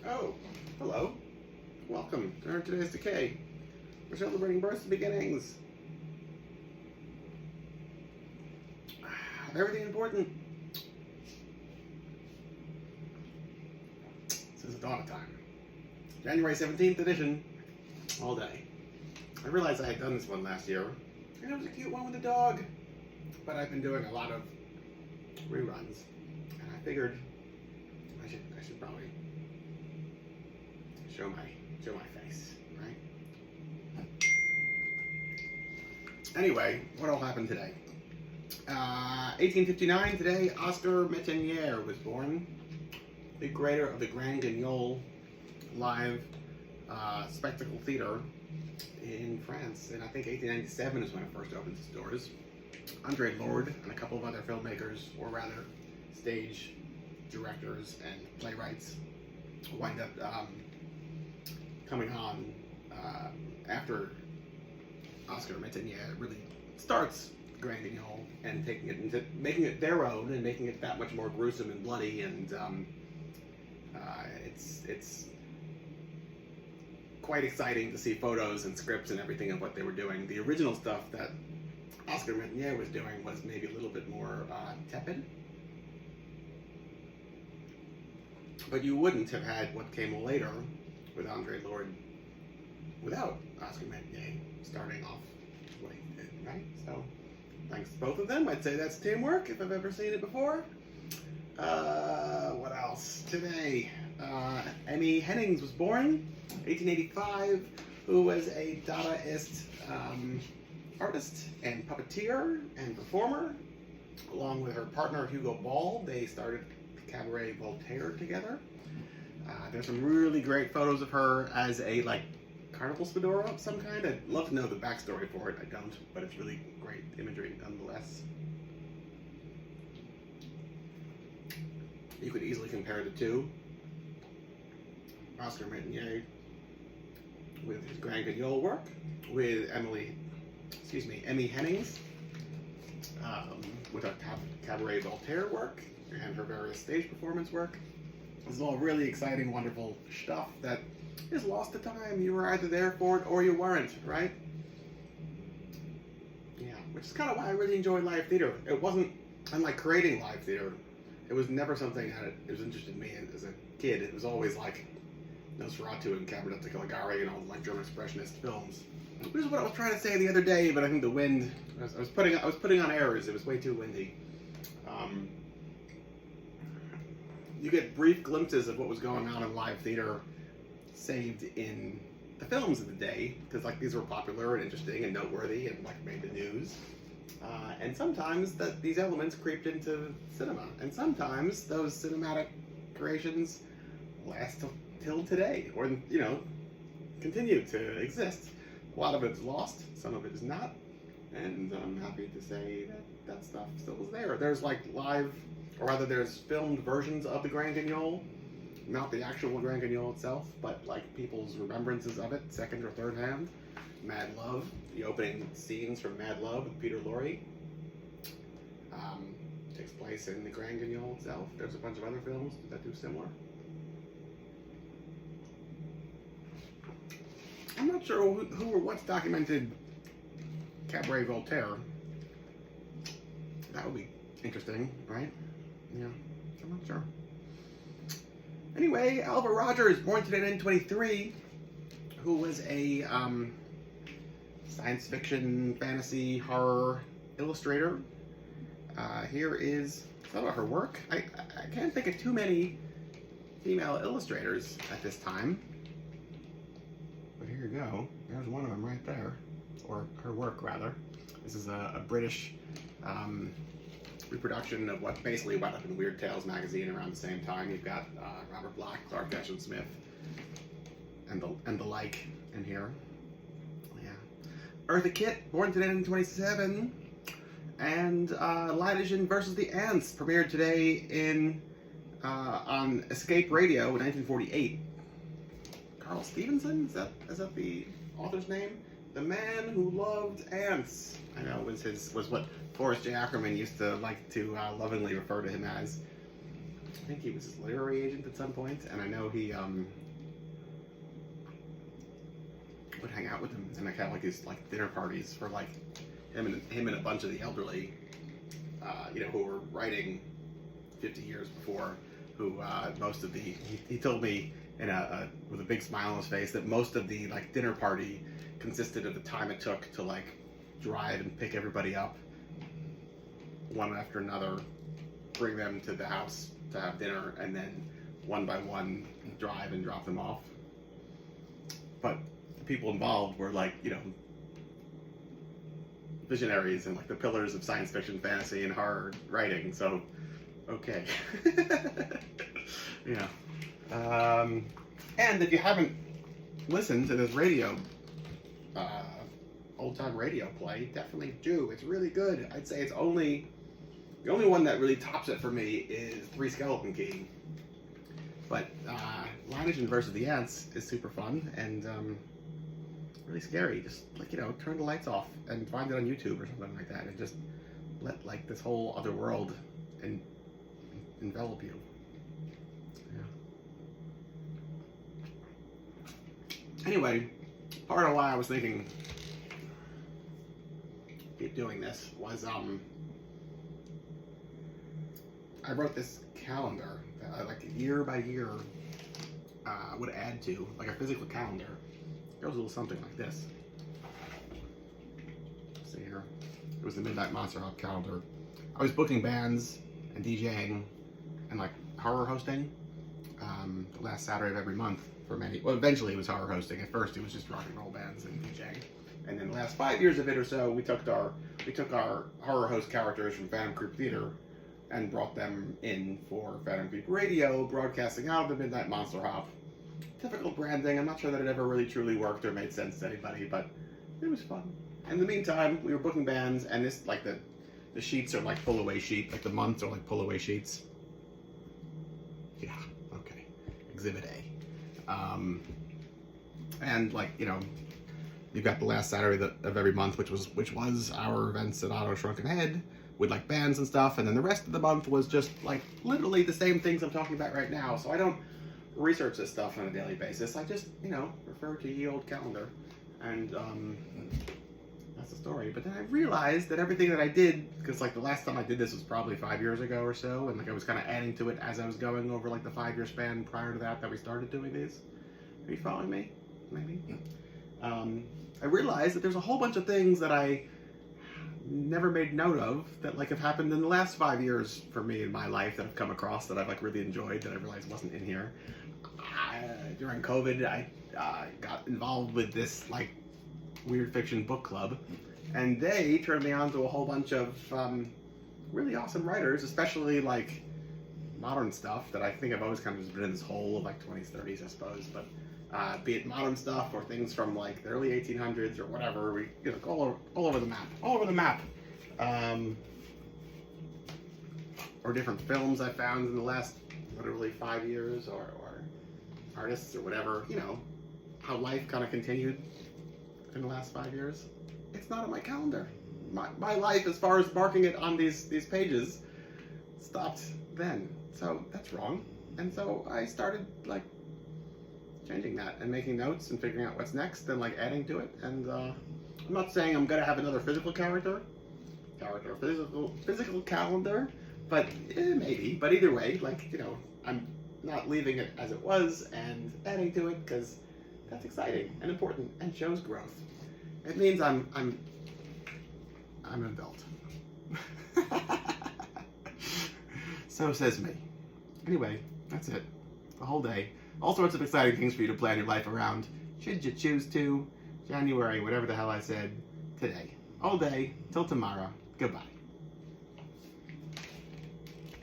Oh, hello. Welcome to today's Decay. We're celebrating births and beginnings. Everything important. This is a dawn of time. January 17th edition. All day. I realized I had done this one last year, and it was a cute one with a dog. But I've been doing a lot of reruns, and I figured I should probably show my face, right? Anyway, what all happened today? 1859, today, Oscar Metenier was born, the creator of the Grand Guignol live spectacle theater in France. And I think 1897 is when it first opened its doors. Andre Lord and a couple of other filmmakers, or rather stage directors and playwrights, wind up coming on after Oscar Metenier really starts Grand Guignol and taking it into making it their own and making it that much more gruesome and bloody, and it's quite exciting to see photos and scripts and everything of what they were doing. The original stuff that Oscar Metenier was doing was maybe a little bit more tepid, but you wouldn't have had what came later with Andre Lord without Oscar Metenier starting off what he did, right? So thanks to both of them. I'd say that's teamwork if I've ever seen it before. What else? Today, Emmy Hennings was born, 1885, who was a Dadaist artist and puppeteer and performer. Along with her partner Hugo Ball, they started Cabaret Voltaire together. There's some really great photos of her as a carnival fedora of some kind. I'd love to know the backstory for it. I don't, but it's really great imagery nonetheless. You could easily compare the two. Oscar Metenier with his Grand Guignol work, with Emmy Hennings with her Cabaret Voltaire work and her various stage performance work. This is all really exciting, wonderful stuff that is lost to time. You were either there for it or you weren't, right? Yeah, which is kind of why I really enjoy live theater. It wasn't, unlike creating live theater, it was never something that it was interested in me as a kid. It was always like Nosferatu and Cabaret de Caligari and all the German expressionist films. Which is what I was trying to say the other day, but I think the wind, I was putting on airs. It was way too windy. You get brief glimpses of what was going on in live theater saved in the films of the day, because these were popular and interesting and noteworthy and made the news. And sometimes these elements creeped into cinema, and sometimes those cinematic creations last till today, or continue to exist. A lot of it's lost, some of it is not, and I'm happy to say that stuff still is there. There's live, or rather there's filmed versions of the Grand Guignol, not the actual Grand Guignol itself, but people's remembrances of it, second or third hand. Mad Love, the opening scenes from Mad Love with Peter Lorre, takes place in the Grand Guignol itself. There's a bunch of other films that do similar. I'm not sure who or what's documented Cabaret Voltaire. That would be interesting, right? Yeah, I'm not sure. Anyway, Alva Rogers, born today in 1923, who was a science fiction, fantasy, horror illustrator. Here is some of her work. I can't think of too many female illustrators at this time. But here you go. There's one of them right there. Or her work, rather. This is a British reproduction of what basically went up in Weird Tales magazine around the same time. You've got Robert Black, Clark Ashton Smith, and the like in here. Yeah. Eartha Kitt, born today in 1927, and Light Vision versus the Ants premiered today on Escape Radio in 1948. Carl Stevenson, is that the author's name? The Man Who Loved Ants. I know was what Forrest J. Ackerman used to like to lovingly refer to him as. I think he was his literary agent at some point, and I know he would hang out with him and like have like these like dinner parties for like him and a bunch of the elderly, who were writing 50 years before, who most of the he told me in with a big smile on his face that most of the like dinner party consisted of the time it took to like drive and pick everybody up one after another, bring them to the house to have dinner, and then one by one drive and drop them off. But the people involved were like, visionaries and like the pillars of science fiction, fantasy, and horror writing. So, okay. Yeah. And if you haven't listened to this old-time radio play, definitely do. It's really good. I'd say the only one that really tops it for me is Three Skeleton Key. But Lineage versus the Ants is super fun and really scary. Just like, turn the lights off and find it on YouTube or something like that, and just let like this whole other world envelop you. Yeah. Anyway, part of why I was thinking keep doing this was I wrote this calendar that I like year by year would add to, like a physical calendar. It goes a little something like this. Let's see here. It was the Midnight Monster Hop calendar. I was booking bands and DJing and like horror hosting the last Saturday of every month for many. Well, eventually it was horror hosting. At first it was just rock and roll bands and DJing. And then the last 5 years of it or so, we took our horror host characters from Phantom Creep Theater and brought them in for Phantom Creep Radio, broadcasting out of the Midnight Monster Hop. Typical branding. I'm not sure that it ever really truly worked or made sense to anybody, but it was fun. In the meantime, we were booking bands, and this, like, the sheets are like pull-away sheet, like the months are like pull-away sheets. Yeah, okay. Exhibit A. And like, you've got the last Saturday of every month, which was our events at Otto Shrunken Head, with like bands and stuff, and then the rest of the month was just like literally the same things I'm talking about right now. So I don't research this stuff on a daily basis. I just, refer to ye old calendar, and that's the story. But then I realized that everything that I did, because like the last time I did this was probably 5 years ago or so, and like I was kind of adding to it as I was going over like the 5-year span prior to that we started doing these. Are you following me? Maybe. I realized that there's a whole bunch of things that I never made note of that like have happened in the last 5 years for me in my life that I've come across that I've like really enjoyed that I realized wasn't in here. During COVID, I got involved with this like weird fiction book club, and they turned me on to a whole bunch of really awesome writers, especially like modern stuff that I think I've always kind of just been in this hole of like 20s, 30s, I suppose, but be it modern stuff or things from like the early 1800s or whatever, we all over the map, or different films I found in the last literally 5 years, or artists or whatever, how life kind of continued in the last 5 years. It's not on my calendar. My life, as far as marking it on these pages, stopped then. So that's wrong. And so I started like changing that and making notes and figuring out what's next and like adding to it. And I'm not saying I'm gonna have another physical physical calendar, but maybe. But either way, like I'm not leaving it as it was and adding to it because that's exciting and important and shows growth. It means I'm an adult. So says me. Anyway, that's it. The whole day. All sorts of exciting things for you to plan your life around, should you choose to. January, whatever the hell I said, today. All day, till tomorrow. Goodbye.